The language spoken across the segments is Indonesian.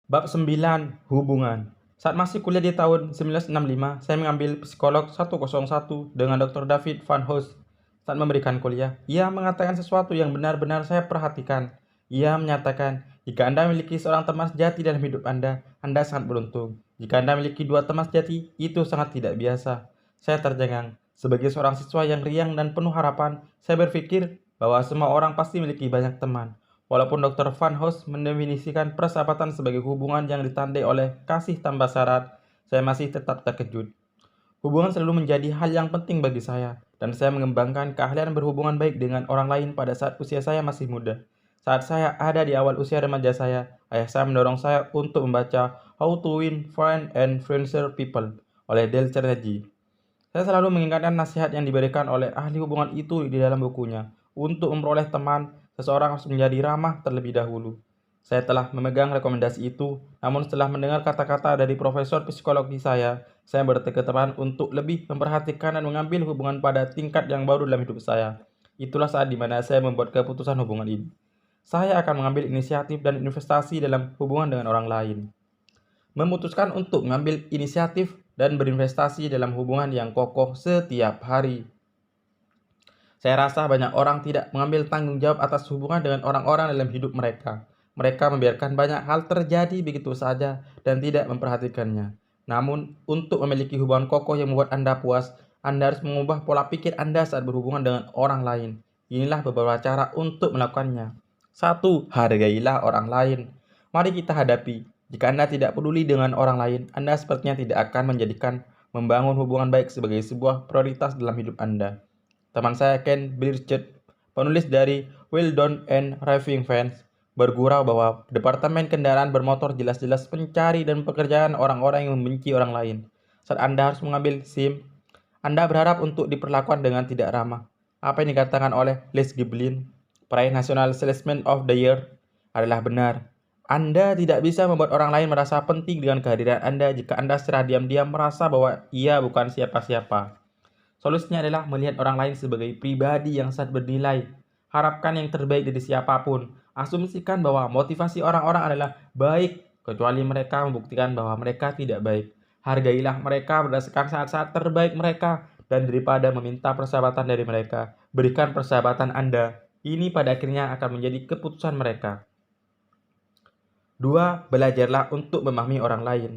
Bab 9. Hubungan. Saat masih kuliah di tahun 1965, saya mengambil psikolog 101 dengan Dr. David Van Hoos. Saat memberikan kuliah, ia mengatakan sesuatu yang benar-benar saya perhatikan. Ia menyatakan, jika Anda memiliki seorang teman sejati dalam hidup Anda sangat beruntung. Jika Anda memiliki dua teman sejati, itu sangat tidak biasa. Saya tercengang. Sebagai seorang siswa yang riang dan penuh harapan, saya berpikir bahwa semua orang pasti memiliki banyak teman. Walaupun Dr. Van Hoos mendefinisikan persahabatan sebagai hubungan yang ditandai oleh kasih tanpa syarat, saya masih tetap terkejut. Hubungan selalu menjadi hal yang penting bagi saya, dan saya mengembangkan keahlian berhubungan baik dengan orang lain pada saat usia saya masih muda. Saat saya ada di awal usia remaja saya, ayah saya mendorong saya untuk membaca How to Win Friends and Influence People oleh Dale Carnegie. Saya selalu mengingatkan nasihat yang diberikan oleh ahli hubungan itu di dalam bukunya. Untuk memperoleh teman, seseorang harus menjadi ramah terlebih dahulu. Saya telah memegang rekomendasi itu, namun setelah mendengar kata-kata dari profesor psikologi saya bertekad untuk lebih memperhatikan dan mengambil hubungan pada tingkat yang baru dalam hidup saya. Itulah saat di mana saya membuat keputusan hubungan ini. Saya akan mengambil inisiatif dan investasi dalam hubungan dengan orang lain. Memutuskan untuk mengambil inisiatif dan berinvestasi dalam hubungan yang kokoh setiap hari. Saya rasa banyak orang tidak mengambil tanggung jawab atas hubungan dengan orang-orang dalam hidup mereka. Mereka membiarkan banyak hal terjadi begitu saja dan tidak memperhatikannya. Namun, untuk memiliki hubungan kokoh yang membuat Anda puas, Anda harus mengubah pola pikir Anda saat berhubungan dengan orang lain. Inilah beberapa cara untuk melakukannya. 1. Hargailah orang lain. Mari kita hadapi. Jika Anda tidak peduli dengan orang lain, Anda sepertinya tidak akan menjadikan membangun hubungan baik sebagai sebuah prioritas dalam hidup Anda. Teman saya Ken Blanchard, penulis dari Well Done and Raving Fans, bergurau bahwa departemen kendaraan bermotor jelas-jelas pencari dan pekerjaan orang-orang yang membenci orang lain. Saat Anda harus mengambil SIM, Anda berharap untuk diperlakukan dengan tidak ramah. Apa yang dikatakan oleh Les Giblin, peraih National Salesman of the Year, adalah benar. Anda tidak bisa membuat orang lain merasa penting dengan kehadiran Anda jika Anda secara diam-diam merasa bahwa ia bukan siapa-siapa. Solusinya adalah melihat orang lain sebagai pribadi yang sangat bernilai. Harapkan yang terbaik dari siapapun. Asumsikan bahwa motivasi orang-orang adalah baik, kecuali mereka membuktikan bahwa mereka tidak baik. Hargailah mereka berdasarkan saat-saat terbaik mereka, dan daripada meminta persahabatan dari mereka, berikan persahabatan Anda. Ini pada akhirnya akan menjadi keputusan mereka. 2. Belajarlah untuk memahami orang lain.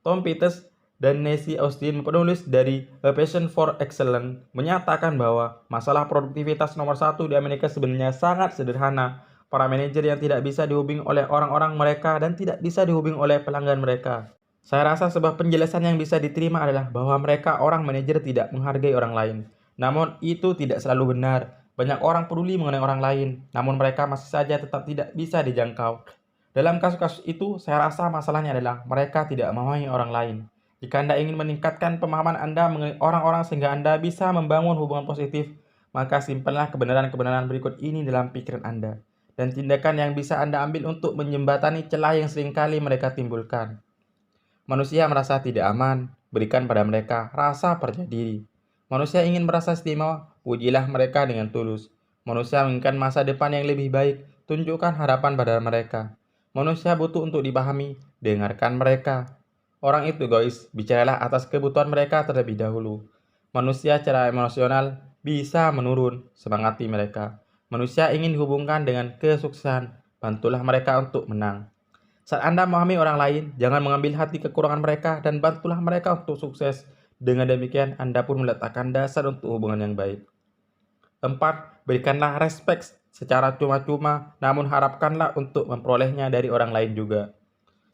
Tom Peters dan Nancy Austin, penulis dari A Passion for Excellence, menyatakan bahwa masalah produktivitas nomor 1 di Amerika sebenarnya sangat sederhana. Para manajer yang tidak bisa dihubungi oleh orang-orang mereka dan tidak bisa dihubungi oleh pelanggan mereka. Saya rasa sebuah penjelasan yang bisa diterima adalah bahwa mereka orang manajer tidak menghargai orang lain. Namun itu tidak selalu benar. Banyak orang peduli mengenai orang lain, namun mereka masih saja tetap tidak bisa dijangkau. Dalam kasus-kasus itu, saya rasa masalahnya adalah mereka tidak memahami orang lain. Jika Anda ingin meningkatkan pemahaman Anda mengenai orang-orang sehingga Anda bisa membangun hubungan positif, maka simpanlah kebenaran-kebenaran berikut ini dalam pikiran Anda, dan tindakan yang bisa Anda ambil untuk menjembatani celah yang seringkali mereka timbulkan. Manusia merasa tidak aman, berikan pada mereka rasa percaya diri. Manusia ingin merasa istimewa, pujilah mereka dengan tulus. Manusia menginginkan masa depan yang lebih baik, tunjukkan harapan pada mereka. Manusia butuh untuk dipahami, dengarkan mereka. Orang itu egois, bicaralah atas kebutuhan mereka terlebih dahulu. Manusia secara emosional bisa menurun, semangati mereka. Manusia ingin dihubungkan dengan kesuksesan, bantulah mereka untuk menang. Saat Anda memahami orang lain, jangan mengambil hati kekurangan mereka dan bantulah mereka untuk sukses. Dengan demikian, Anda pun meletakkan dasar untuk hubungan yang baik. 4. Berikanlah respek secara cuma-cuma, namun harapkanlah untuk memperolehnya dari orang lain juga.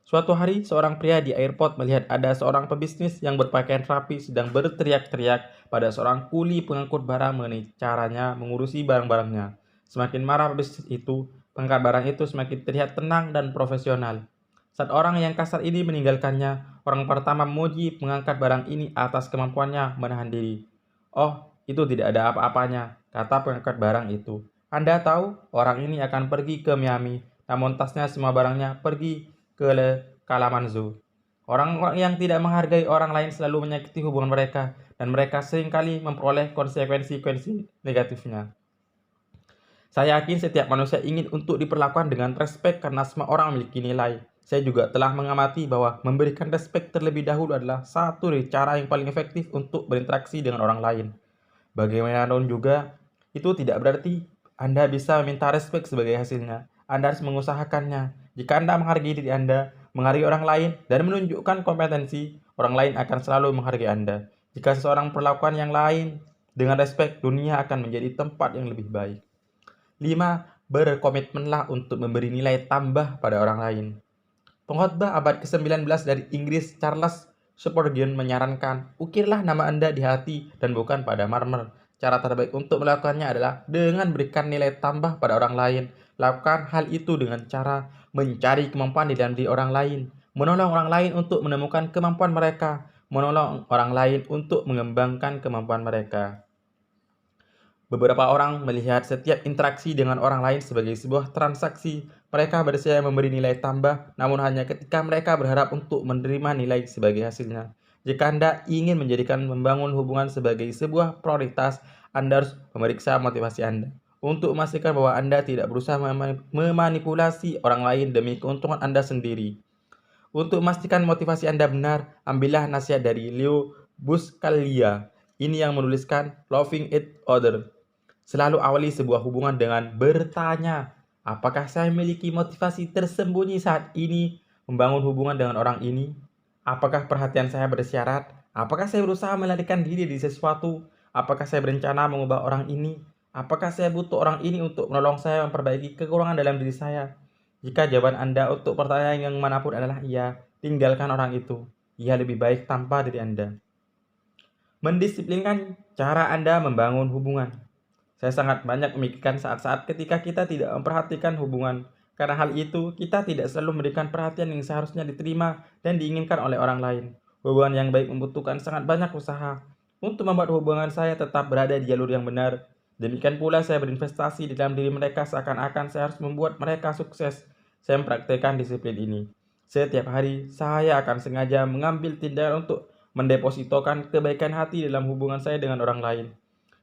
Suatu hari, seorang pria di airport melihat ada seorang pebisnis yang berpakaian rapi sedang berteriak-teriak pada seorang kuli pengangkut barang mengenai caranya mengurusi barang-barangnya. Semakin marah pebisnis itu, pengangkat barang itu semakin terlihat tenang dan profesional. Saat orang yang kasar ini meninggalkannya, orang pertama memuji pengangkat barang ini atas kemampuannya menahan diri. "Oh, itu tidak ada apa-apanya," kata pengangkat barang itu. "Anda tahu, orang ini akan pergi ke Miami, namun tasnya semua barangnya pergi ke Kalamazoo." Orang-orang yang tidak menghargai orang lain selalu menyakiti hubungan mereka, dan mereka seringkali memperoleh konsekuensi negatifnya. Saya yakin setiap manusia ingin untuk diperlakukan dengan respek karena semua orang memiliki nilai. Saya juga telah mengamati bahwa memberikan respek terlebih dahulu adalah satu dari cara yang paling efektif untuk berinteraksi dengan orang lain. Bagaimanapun juga, itu tidak berarti Anda bisa meminta respek sebagai hasilnya. Anda harus mengusahakannya. Jika Anda menghargai diri Anda, menghargai orang lain, dan menunjukkan kompetensi, orang lain akan selalu menghargai Anda. Jika seseorang perlakukan yang lain dengan respek, dunia akan menjadi tempat yang lebih baik. 5. Berkomitmenlah untuk memberi nilai tambah pada orang lain. Pengkhotbah abad ke-19 dari Inggris Charles Spurgeon menyarankan, ukirlah nama Anda di hati dan bukan pada marmer. Cara terbaik untuk melakukannya adalah dengan berikan nilai tambah pada orang lain. Lakukan hal itu dengan cara mencari kemampuan di dalam diri orang lain, menolong orang lain untuk menemukan kemampuan mereka, menolong orang lain untuk mengembangkan kemampuan mereka. Beberapa orang melihat setiap interaksi dengan orang lain sebagai sebuah transaksi. Mereka bersedia memberi nilai tambah, namun hanya ketika mereka berharap untuk menerima nilai sebagai hasilnya. Jika Anda ingin menjadikan membangun hubungan sebagai sebuah prioritas, Anda harus memeriksa motivasi Anda untuk memastikan bahwa Anda tidak berusaha memanipulasi orang lain demi keuntungan Anda sendiri. Untuk memastikan motivasi Anda benar, ambillah nasihat dari Leo Buscaglia. Ini yang menuliskan Loving Each Other. Selalu awali sebuah hubungan dengan bertanya, apakah saya memiliki motivasi tersembunyi saat ini membangun hubungan dengan orang ini? Apakah perhatian saya bersyarat? Apakah saya berusaha melarikan diri dari sesuatu? Apakah saya berencana mengubah orang ini? Apakah saya butuh orang ini untuk menolong saya memperbaiki kekurangan dalam diri saya? Jika jawaban Anda untuk pertanyaan yang manapun adalah iya, tinggalkan orang itu. Ia lebih baik tanpa diri Anda. Mendisiplinkan cara Anda membangun hubungan. Saya sangat banyak memikirkan saat-saat ketika kita tidak memperhatikan hubungan. Karena hal itu, kita tidak selalu memberikan perhatian yang seharusnya diterima dan diinginkan oleh orang lain. Hubungan yang baik membutuhkan sangat banyak usaha untuk membuat hubungan saya tetap berada di jalur yang benar. Demikian pula saya berinvestasi di dalam diri mereka seakan-akan saya harus membuat mereka sukses. Saya mempraktikkan disiplin ini. Setiap hari, saya akan sengaja mengambil tindakan untuk mendepositokan kebaikan hati dalam hubungan saya dengan orang lain.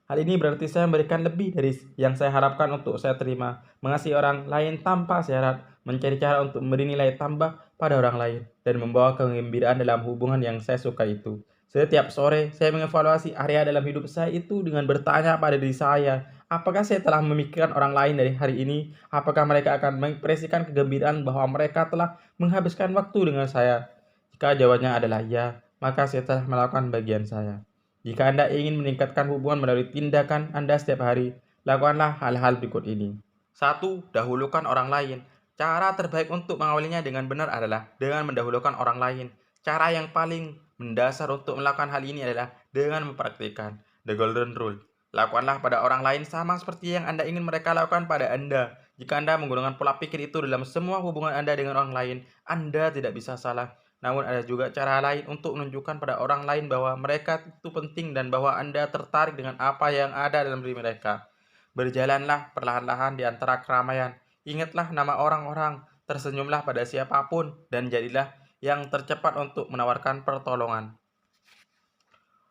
Hal ini berarti saya memberikan lebih dari yang saya harapkan untuk saya terima, mengasihi orang lain tanpa syarat, mencari cara untuk memberi nilai tambah pada orang lain, dan membawa kegembiraan dalam hubungan yang saya suka itu. Setiap sore, saya mengevaluasi area dalam hidup saya itu dengan bertanya pada diri saya, apakah saya telah memikirkan orang lain dari hari ini? Apakah mereka akan mengekspresikan kegembiraan bahwa mereka telah menghabiskan waktu dengan saya? Jika jawabannya adalah ya, maka saya telah melakukan bagian saya. Jika Anda ingin meningkatkan hubungan melalui tindakan Anda setiap hari, lakukanlah hal-hal berikut ini. 1. Dahulukan orang lain. Cara terbaik untuk mengawalinya dengan benar adalah dengan mendahulukan orang lain. Cara yang paling mendasar untuk melakukan hal ini adalah dengan mempraktikkan The Golden Rule. Lakukanlah pada orang lain sama seperti yang Anda ingin mereka lakukan pada Anda. Jika Anda menggunakan pola pikir itu dalam semua hubungan Anda dengan orang lain, Anda tidak bisa salah. Namun ada juga cara lain untuk menunjukkan pada orang lain bahwa mereka itu penting dan bahwa Anda tertarik dengan apa yang ada dalam diri mereka. Berjalanlah perlahan-lahan di antara keramaian. Ingatlah nama orang-orang, tersenyumlah pada siapapun, dan jadilah yang tercepat untuk menawarkan pertolongan.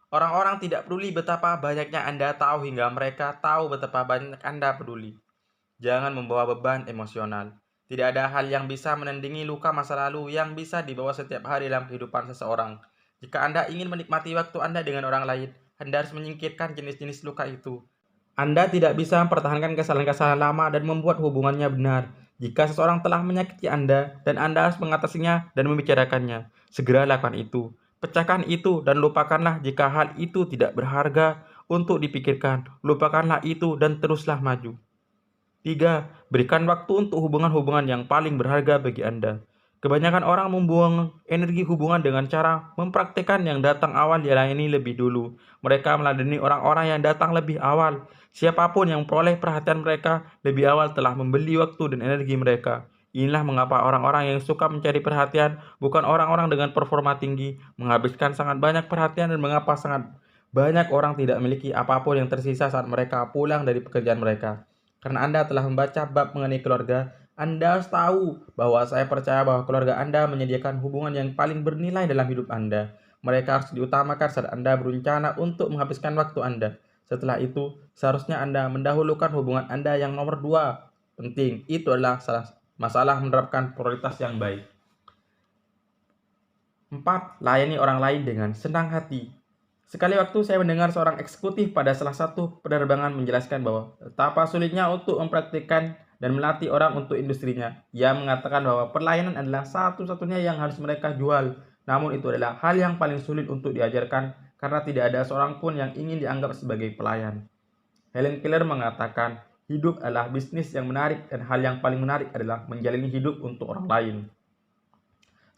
Orang-orang tidak peduli betapa banyaknya Anda tahu hingga mereka tahu betapa banyak Anda peduli. Jangan membawa beban emosional. Tidak ada hal yang bisa menandingi luka masa lalu yang bisa dibawa setiap hari dalam kehidupan seseorang. Jika Anda ingin menikmati waktu Anda dengan orang lain, Anda harus menyingkirkan jenis-jenis luka itu. Anda tidak bisa mempertahankan kesalahan-kesalahan lama dan membuat hubungannya benar. Jika seseorang telah menyakiti Anda dan Anda harus mengatasinya dan membicarakannya, segera lakukan itu. Pecahkan itu dan lupakanlah jika hal itu tidak berharga untuk dipikirkan. Lupakanlah itu dan teruslah maju. 3. Berikan waktu untuk hubungan-hubungan yang paling berharga bagi Anda. Kebanyakan orang membuang energi hubungan dengan cara mempraktikkan yang datang awal dilayani lebih dulu. Mereka meladeni orang-orang yang datang lebih awal. Siapapun yang memperoleh perhatian mereka lebih awal telah membeli waktu dan energi mereka. Inilah mengapa orang-orang yang suka mencari perhatian, bukan orang-orang dengan performa tinggi, menghabiskan sangat banyak perhatian dan mengapa sangat banyak orang tidak memiliki apapun yang tersisa saat mereka pulang dari pekerjaan mereka. Karena Anda telah membaca bab mengenai keluarga, Anda harus tahu bahwa saya percaya bahwa keluarga Anda menyediakan hubungan yang paling bernilai dalam hidup Anda. Mereka harus diutamakan saat Anda berencana untuk menghabiskan waktu Anda. Setelah itu, seharusnya Anda mendahulukan hubungan Anda yang nomor 2. Penting, itu adalah masalah menerapkan prioritas yang baik. 4. Layani orang lain dengan senang hati. Sekali waktu saya mendengar seorang eksekutif pada salah satu penerbangan menjelaskan bahwa betapa sulitnya untuk mempraktikkan dan melatih orang untuk industrinya. Ia mengatakan bahwa pelayanan adalah satu-satunya yang harus mereka jual. Namun itu adalah hal yang paling sulit untuk diajarkan karena tidak ada seorang pun yang ingin dianggap sebagai pelayan. Helen Keller mengatakan, hidup adalah bisnis yang menarik dan hal yang paling menarik adalah menjalani hidup untuk orang lain.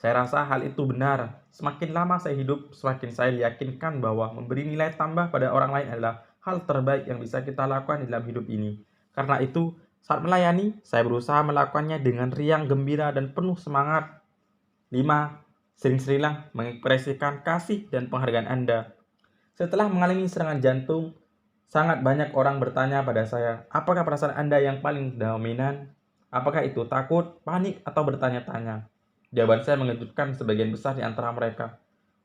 Saya rasa hal itu benar. Semakin lama saya hidup, semakin saya yakinkan bahwa memberi nilai tambah pada orang lain adalah hal terbaik yang bisa kita lakukan dalam hidup ini. Karena itu, saat melayani, saya berusaha melakukannya dengan riang gembira dan penuh semangat. 5. Sering-seringlah mengekspresikan kasih dan penghargaan Anda. Setelah mengalami serangan jantung, sangat banyak orang bertanya pada saya, apakah perasaan Anda yang paling dominan? Apakah itu takut, panik, atau bertanya-tanya? Jawaban saya mengejutkan sebagian besar di antara mereka.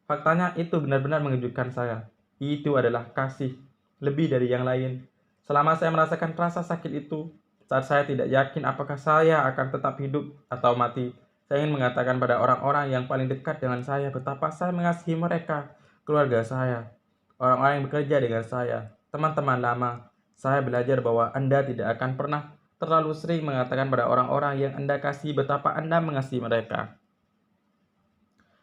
Faktanya itu benar-benar mengejutkan saya. Itu adalah kasih, lebih dari yang lain. Selama saya merasakan rasa sakit itu, saat saya tidak yakin apakah saya akan tetap hidup atau mati, saya ingin mengatakan pada orang-orang yang paling dekat dengan saya betapa saya mengasihi mereka, keluarga saya, orang-orang yang bekerja dengan saya, teman-teman lama. Saya belajar bahwa Anda tidak akan pernah terlalu sering mengatakan pada orang-orang yang Anda kasih betapa Anda mengasihi mereka.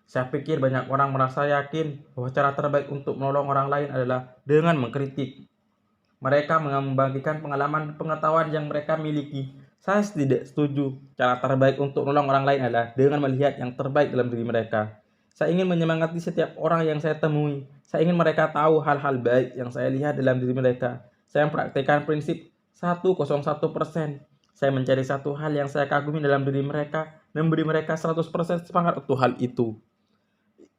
Saya pikir banyak orang merasa yakin bahwa cara terbaik untuk menolong orang lain adalah dengan mengkritik. Mereka membagikan pengalaman pengetahuan yang mereka miliki. Saya tidak setuju. Cara terbaik untuk menolong orang lain adalah dengan melihat yang terbaik dalam diri mereka. Saya ingin menyemangati setiap orang yang saya temui. Saya ingin mereka tahu hal-hal baik yang saya lihat dalam diri mereka. Saya mempraktikkan prinsip 101%. Saya mencari satu hal yang saya kagumi dalam diri mereka dan memberi mereka 100% semangat untuk hal itu.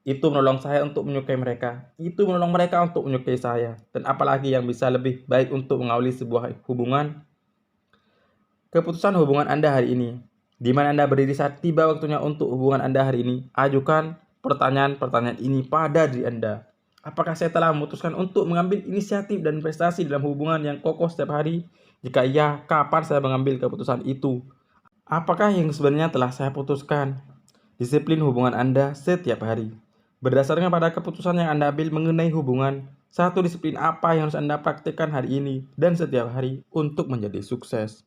Itu menolong saya untuk menyukai mereka. Itu menolong mereka untuk menyukai saya. Dan apalagi yang bisa lebih baik untuk mengawali sebuah hubungan? Keputusan hubungan Anda hari ini. Di mana Anda berdiri saat tiba waktunya untuk hubungan Anda hari ini? Ajukan pertanyaan-pertanyaan ini pada diri Anda. Apakah saya telah memutuskan untuk mengambil inisiatif dan investasi dalam hubungan yang kokoh setiap hari? Jika iya, kapan saya mengambil keputusan itu? Apakah yang sebenarnya telah saya putuskan? Disiplin hubungan Anda setiap hari. Berdasarkan pada keputusan yang Anda ambil mengenai hubungan, satu disiplin apa yang harus Anda praktikkan hari ini dan setiap hari untuk menjadi sukses.